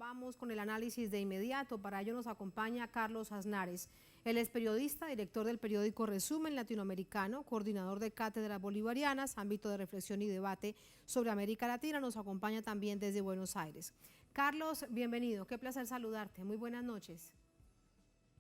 vamos con el análisis de inmediato. Para ello nos acompaña Carlos Aznares. Él es periodista, director del periódico Resumen Latinoamericano, coordinador de cátedras bolivarianas, ámbito de reflexión y debate sobre América Latina. Nos acompaña también desde Buenos Aires. Carlos, bienvenido. Qué placer saludarte. Muy buenas noches.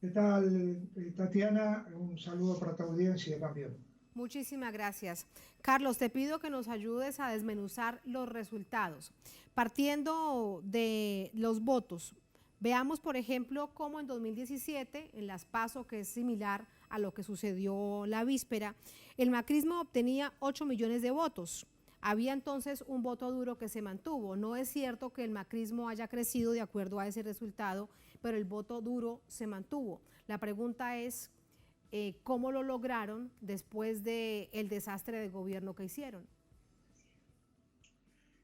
¿Qué tal, Tatiana? Un saludo para tu audiencia también. Muchísimas gracias. Carlos, te pido que nos ayudes a desmenuzar los resultados. Partiendo de los votos, veamos, por ejemplo, cómo en 2017, en las PASO, que es similar a lo que sucedió la víspera, el macrismo obtenía 8 millones de votos. Había entonces un voto duro que se mantuvo. No es cierto que el macrismo haya crecido de acuerdo a ese resultado, pero el voto duro se mantuvo. La pregunta es, ¿cómo lo lograron después del desastre de gobierno que hicieron?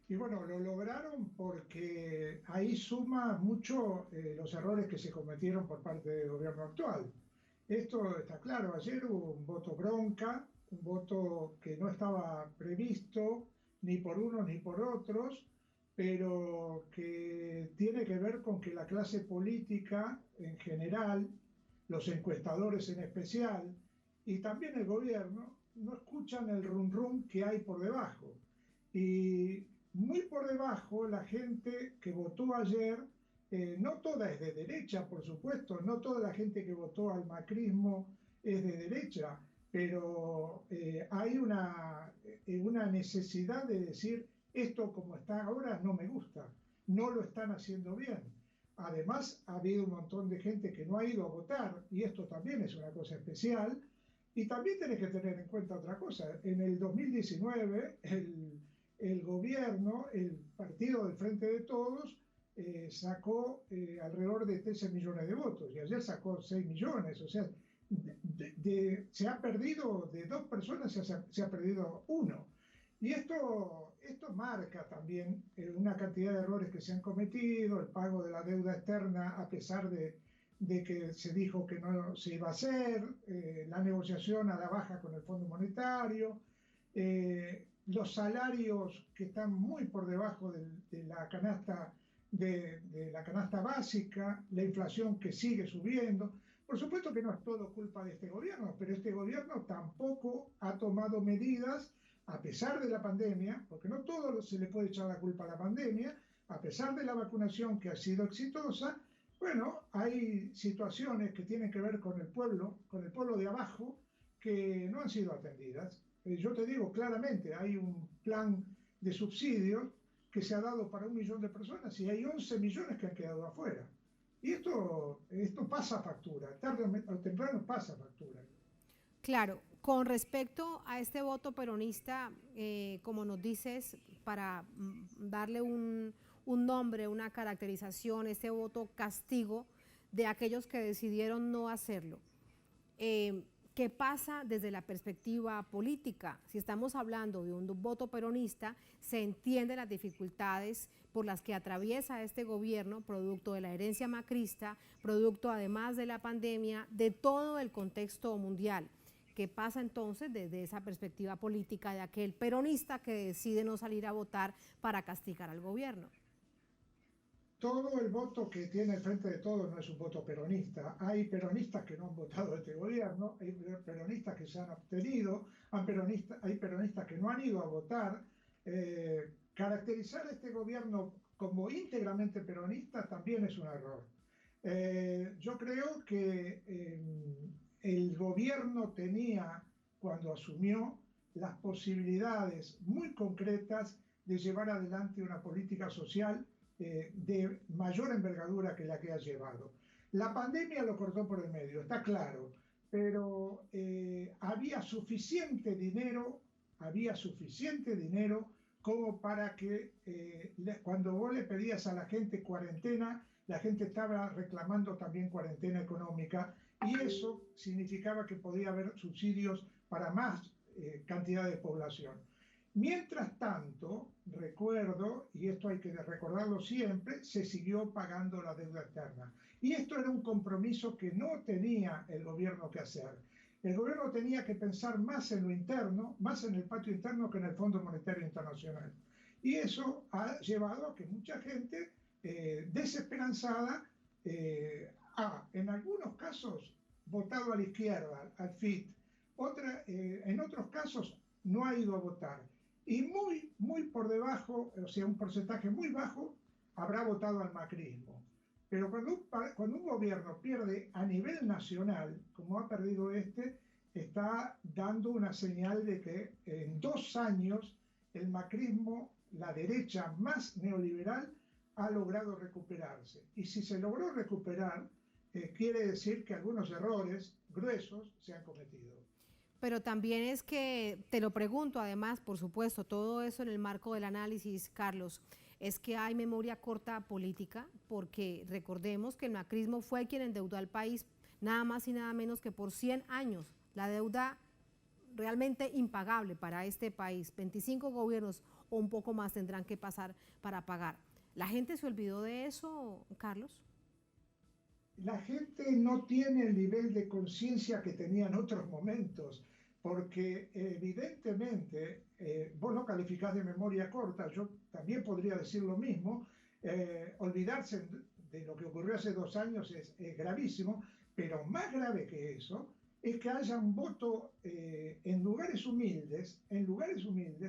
Y bueno, lo lograron porque ahí suma mucho los errores que se cometieron por parte del gobierno actual. Esto está claro, ayer hubo un voto bronca, un voto que no estaba previsto ni por unos ni por otros, pero que tiene que ver con que la clase política en general, los encuestadores en especial, y también el gobierno, no escuchan el rum rum que hay por debajo. Y muy por debajo, la gente que votó ayer, no toda es de derecha, por supuesto, no toda la gente que votó al macrismo es de derecha, pero hay una necesidad de decir, esto como está ahora no me gusta, no lo están haciendo bien. Además, ha habido un montón de gente que no ha ido a votar, y esto también es una cosa especial. Y también tenés que tener en cuenta otra cosa. En el 2019, el gobierno, el partido del Frente de Todos, sacó alrededor de 13 millones de votos y ayer sacó 6 millones. O sea, se ha perdido de dos personas, se ha perdido uno. Y esto marca también una cantidad de errores que se han cometido, el pago de la deuda externa a pesar de que se dijo que no se iba a hacer, la negociación a la baja con el Fondo Monetario, los salarios que están muy por debajo de la canasta de la canasta básica, la inflación que sigue subiendo. Por supuesto que no es todo culpa de este gobierno, pero este gobierno tampoco ha tomado medidas a pesar de la pandemia, porque no todo se le puede echar la culpa a la pandemia, a pesar de la vacunación que ha sido exitosa. Bueno, hay situaciones que tienen que ver con el pueblo de abajo, que no han sido atendidas. Yo te digo claramente, hay un plan de subsidios que se ha dado para 1 millón de personas y hay 11 millones que han quedado afuera. Y esto pasa factura, tarde o temprano pasa factura. Claro, con respecto a este voto peronista, como nos dices, para darle un nombre, una caracterización, este voto castigo de aquellos que decidieron no hacerlo. ¿Qué pasa desde la perspectiva política? Si estamos hablando de un voto peronista, se entienden las dificultades por las que atraviesa este gobierno, producto de la herencia macrista, producto además de la pandemia, de todo el contexto mundial. ¿Qué pasa entonces desde esa perspectiva política de aquel peronista que decide no salir a votar para castigar al gobierno? Todo el voto que tiene el Frente de Todos no es un voto peronista. Hay peronistas que no han votado a este gobierno, hay peronistas que se han abstenido, hay peronistas que no han ido a votar. Caracterizar a este gobierno como íntegramente peronista también es un error. Yo creo que el gobierno tenía, cuando asumió, las posibilidades muy concretas de llevar adelante una política social de mayor envergadura que la que ha llevado. La pandemia lo cortó por el medio, está claro, pero había suficiente dinero como para que cuando vos le pedías a la gente cuarentena, la gente estaba reclamando también cuarentena económica y eso significaba que podía haber subsidios para más cantidad de población. Mientras tanto, recuerdo, y esto hay que recordarlo siempre, se siguió pagando la deuda externa. Y esto era un compromiso que no tenía el gobierno que hacer. El gobierno tenía que pensar más en lo interno, más en el patio interno que en el Fondo Monetario Internacional. Y eso ha llevado a que mucha gente desesperanzada, en algunos casos votado a la izquierda, al FIT, en otros casos no ha ido a votar. Y muy por debajo, o sea, un porcentaje muy bajo, habrá votado al macrismo. Pero cuando un gobierno pierde a nivel nacional, como ha perdido está dando una señal de que en 2 años el macrismo, la derecha más neoliberal, ha logrado recuperarse. Y si se logró recuperar, quiere decir que algunos errores gruesos se han cometido. Pero también es que, te lo pregunto además, por supuesto, todo eso en el marco del análisis, Carlos, es que hay memoria corta política, porque recordemos que el macrismo fue quien endeudó al país nada más y nada menos que por 100 años, la deuda realmente impagable para este país. 25 gobiernos o un poco más tendrán que pasar para pagar. ¿La gente se olvidó de eso, Carlos? La gente no tiene el nivel de conciencia que tenía en otros momentos, porque evidentemente vos lo calificás de memoria corta, yo también podría decir lo mismo, olvidarse de lo que ocurrió hace 2 años es gravísimo, pero más grave que eso es que haya un voto en lugares humildes,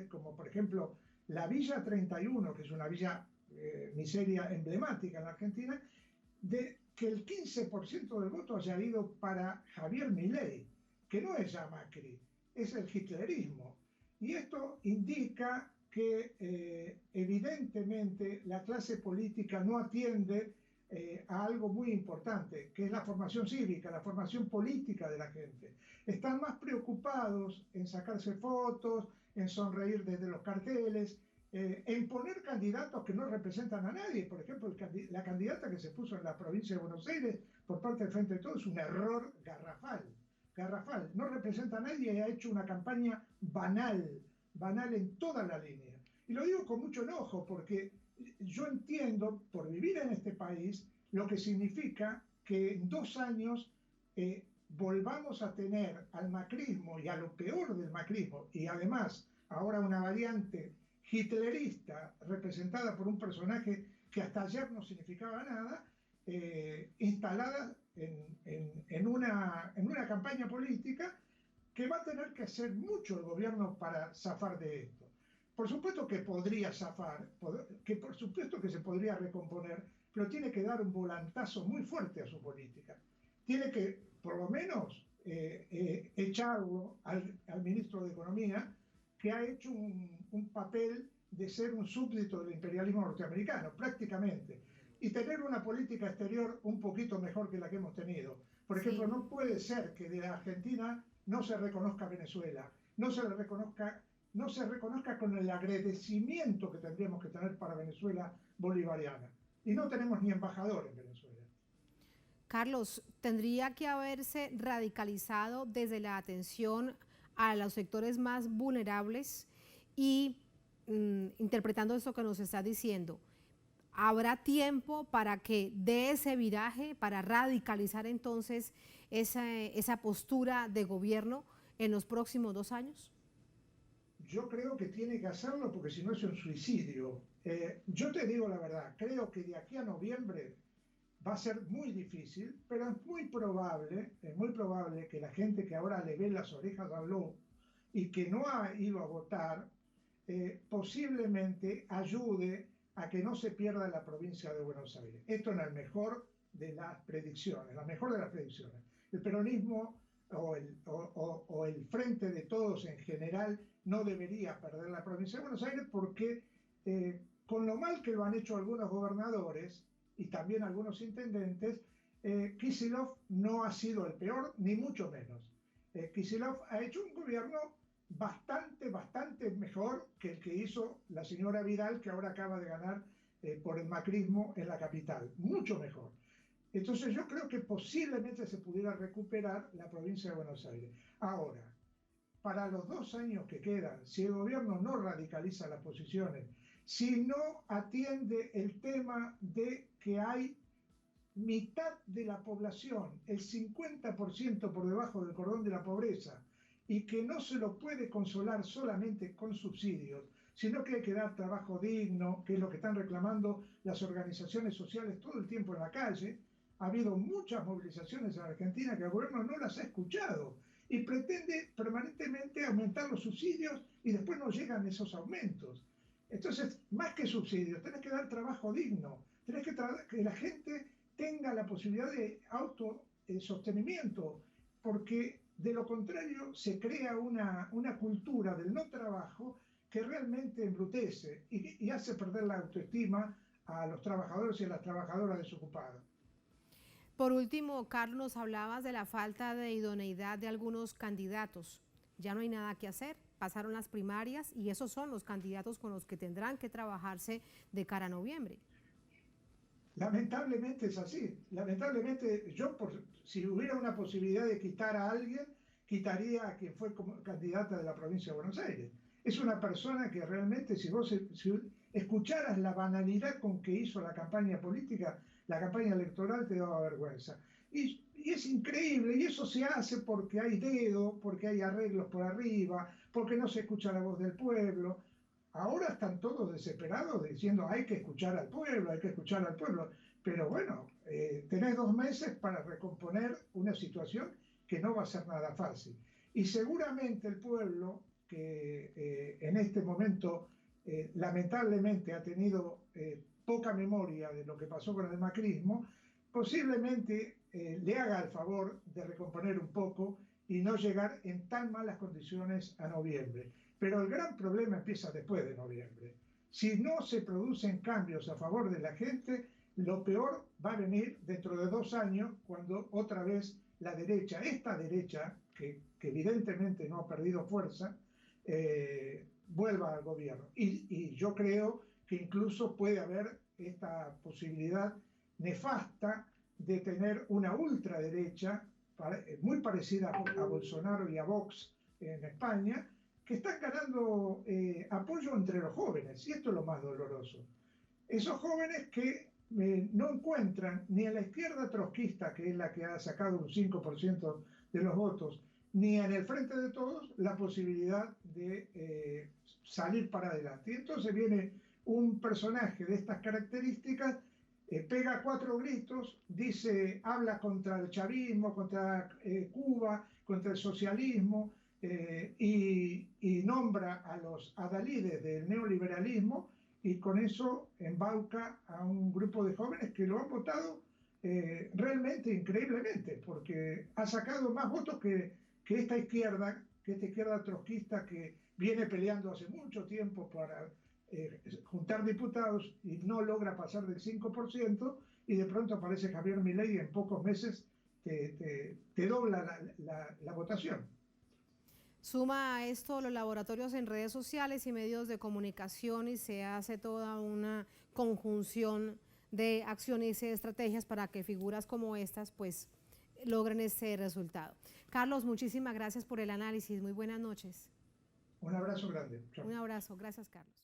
como por ejemplo la Villa 31, que es una villa miseria emblemática en la Argentina, de que el 15% del voto haya ido para Javier Milei, que no es ya Macri, es el hitlerismo. Y esto indica que evidentemente la clase política no atiende a algo muy importante, que es la formación cívica, la formación política de la gente. Están más preocupados en sacarse fotos, en sonreír desde los carteles, en poner candidatos que no representan a nadie. Por ejemplo, la candidata que se puso en la provincia de Buenos Aires por parte del Frente de Todos es un error garrafal, no representa a nadie y ha hecho una campaña banal en toda la línea. Y lo digo con mucho enojo porque yo entiendo, por vivir en este país, lo que significa que en 2 años volvamos a tener al macrismo y a lo peor del macrismo, y además ahora una variante hitlerista representada por un personaje que hasta ayer no significaba nada, instalada en una campaña política que va a tener que hacer mucho el gobierno para zafar de esto. Por supuesto que podría zafar, que por supuesto que se podría recomponer, pero tiene que dar un volantazo muy fuerte a su política. Tiene que, por lo menos, echarlo al ministro de Economía, que ha hecho un papel de ser un súbdito del imperialismo norteamericano, prácticamente, y tener una política exterior un poquito mejor que la que hemos tenido. Por ejemplo, Sí. no puede ser que de la Argentina no se reconozca a Venezuela, no se reconozca con el agradecimiento que tendríamos que tener para Venezuela bolivariana. Y no tenemos ni embajador en Venezuela. Carlos, tendría que haberse radicalizado desde la atención a los sectores más vulnerables y interpretando esto que nos está diciendo, ¿habrá tiempo para que dé ese viraje, para radicalizar entonces esa postura de gobierno en los próximos 2 años? Yo creo que tiene que hacerlo porque si no es un suicidio. Yo te digo la verdad, creo que de aquí a noviembre va a ser muy difícil, pero es muy probable que la gente que ahora le ve las orejas a Ló y que no ha ido a votar, posiblemente ayude a que no se pierda la provincia de Buenos Aires. Esto en la mejor de las predicciones, El peronismo o el Frente de Todos en general no debería perder la provincia de Buenos Aires porque con lo mal que lo han hecho algunos gobernadores y también algunos intendentes, Kicillof no ha sido el peor, ni mucho menos. Kicillof ha hecho un gobierno bastante mejor que el que hizo la señora Vidal, que ahora acaba de ganar por el macrismo en la capital. Mucho mejor. Entonces yo creo que posiblemente se pudiera recuperar la provincia de Buenos Aires. Ahora, para los 2 años que quedan, si el gobierno no radicaliza las posiciones, si no atiende el tema de que hay mitad de la población, el 50% por debajo del cordón de la pobreza, y que no se lo puede consolar solamente con subsidios, sino que hay que dar trabajo digno, que es lo que están reclamando las organizaciones sociales todo el tiempo en la calle. Ha habido muchas movilizaciones en Argentina que el gobierno no las ha escuchado y pretende permanentemente aumentar los subsidios y después no llegan esos aumentos. Entonces, más que subsidios, tenés que dar trabajo digno, tenés que la gente tenga la posibilidad de autosostenimiento, porque de lo contrario se crea una cultura del no trabajo que realmente embrutece y hace perder la autoestima a los trabajadores y a las trabajadoras desocupadas. Por último, Carlos, nos hablabas de la falta de idoneidad de algunos candidatos. Ya no hay nada que hacer, pasaron las primarias y esos son los candidatos con los que tendrán que trabajarse de cara a noviembre. Lamentablemente es así. Lamentablemente si hubiera una posibilidad de quitar a alguien, quitaría a quien fue como candidata de la provincia de Buenos Aires. Es una persona que realmente, si escucharas la banalidad con que hizo la campaña política, la campaña electoral, te daba vergüenza. Y es increíble, y eso se hace porque hay dedo, porque hay arreglos por arriba, porque no se escucha la voz del pueblo. Ahora están todos desesperados diciendo hay que escuchar al pueblo, hay que escuchar al pueblo. Pero bueno, tenés 2 meses para recomponer una situación que no va a ser nada fácil. Y seguramente el pueblo, que en este momento lamentablemente ha tenido poca memoria de lo que pasó con el macrismo, posiblemente le haga el favor de recomponer un poco y no llegar en tan malas condiciones a noviembre. Pero el gran problema empieza después de noviembre. Si no se producen cambios a favor de la gente, lo peor va a venir dentro de 2 años, cuando otra vez la derecha, esta derecha, que evidentemente no ha perdido fuerza, vuelva al gobierno. Y yo creo que incluso puede haber esta posibilidad nefasta de tener una ultraderecha muy parecida a Bolsonaro y a Vox en España, que están ganando apoyo entre los jóvenes, y esto es lo más doloroso. Esos jóvenes que no encuentran ni en la izquierda trotskista, que es la que ha sacado un 5% de los votos, ni en el Frente de Todos la posibilidad de salir para adelante. Y entonces viene un personaje de estas características, pega 4 gritos, habla contra el chavismo, contra Cuba, contra el socialismo, y nombra a los adalides del neoliberalismo, y con eso embauca a un grupo de jóvenes que lo han votado realmente increíblemente, porque ha sacado más votos que esta izquierda trotskista que viene peleando hace mucho tiempo para juntar diputados y no logra pasar del 5%, y de pronto aparece Javier Milei y en pocos meses te dobla la votación. Suma a esto los laboratorios en redes sociales y medios de comunicación y se hace toda una conjunción de acciones y estrategias para que figuras como estas pues logren ese resultado. Carlos, muchísimas gracias por el análisis. Muy buenas noches. Un abrazo grande. Chao. Un abrazo. Gracias, Carlos.